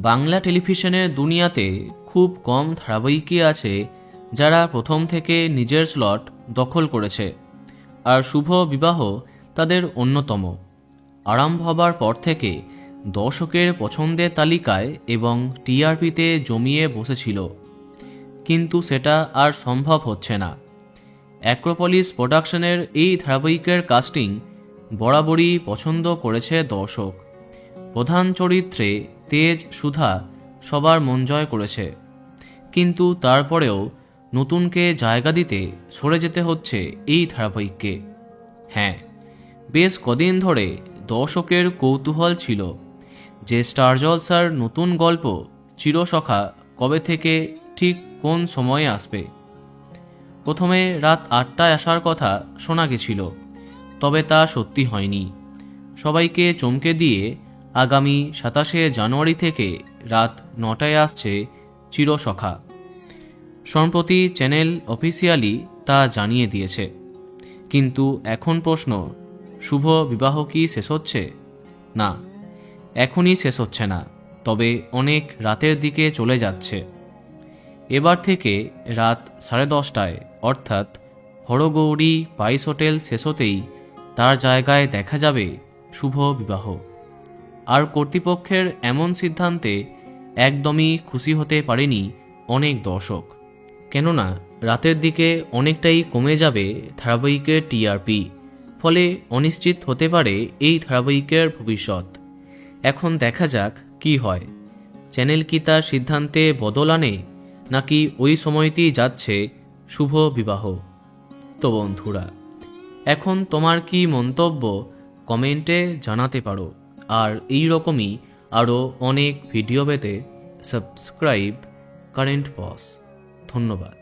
বাংলা টেলিভিশনের দুনিয়াতে খুব কম ধারাবাহিকই আছে যারা প্রথম থেকে নিজের স্লট দখল করেছে, আর শুভ বিবাহ তাদের অন্যতম। আরম্ভ হবার পর থেকে দর্শকের পছন্দের তালিকায় এবং টিআরপিতে জমিয়ে বসেছিল, কিন্তু সেটা আর সম্ভব হচ্ছে না। অ্যাক্রোপলিস প্রোডাকশনের এই ধারাবাহিকের কাস্টিং বরাবরই পছন্দ করেছে দর্শক। প্রধান চরিত্রে তেজ, সুধা সবার মন জয় করেছে, কিন্তু তারপরেও নতুনকে জায়গা দিতে সরে যেতে হচ্ছে এই ধারাবাহিককে। হ্যাঁ, বেশ কদিন ধরে দর্শকের কৌতূহল ছিল যে স্টার জলসার নতুন গল্প চিরসখা কবে থেকে ঠিক কোন সময়ে আসবে। প্রথমে রাত 8টায় আসার কথা শোনা গেছিল, তবে তা সত্যি হয়নি। সবাইকে চমকে দিয়ে আগামী 27শে জানুয়ারি থেকে রাত 9টায় আসছে চিরসখা। সম্প্রতি চ্যানেল অফিসিয়ালি তা জানিয়ে দিয়েছে। কিন্তু এখন প্রশ্ন, শুভ বিবাহ কি শেষ হচ্ছে? না, এখনই শেষ হচ্ছে না, তবে অনেক রাতের দিকে চলে যাচ্ছে। এবার থেকে রাত 10:30টায়, অর্থাৎ হরগৌরী পাইস হোটেল শেষ হতেই তার জায়গায় দেখা যাবে শুভ বিবাহ। আর কর্তৃপক্ষের এমন সিদ্ধান্তে একদমই খুশি হতে পারেনি অনেক দর্শক, কেননা রাতের দিকে অনেকটাই কমে যাবে ধারাবাহিকের টিআরপি, ফলে অনিশ্চিত হতে পারে এই ধারাবাহিকের ভবিষ্যৎ। এখন দেখা যাক কি হয়। চ্যানেল কি তার সিদ্ধান্তে বদল আনে, নাকি ওই সময়তেই যাচ্ছে শুভ বিবাহ? তো বন্ধুরা, এখন তোমার কি মন্তব্য কমেন্টে জানাতে পারো। আর এই রকমই আরও অনেক ভিডিও পেতে সাবস্ক্রাইব কারেন্ট বস। ধন্যবাদ।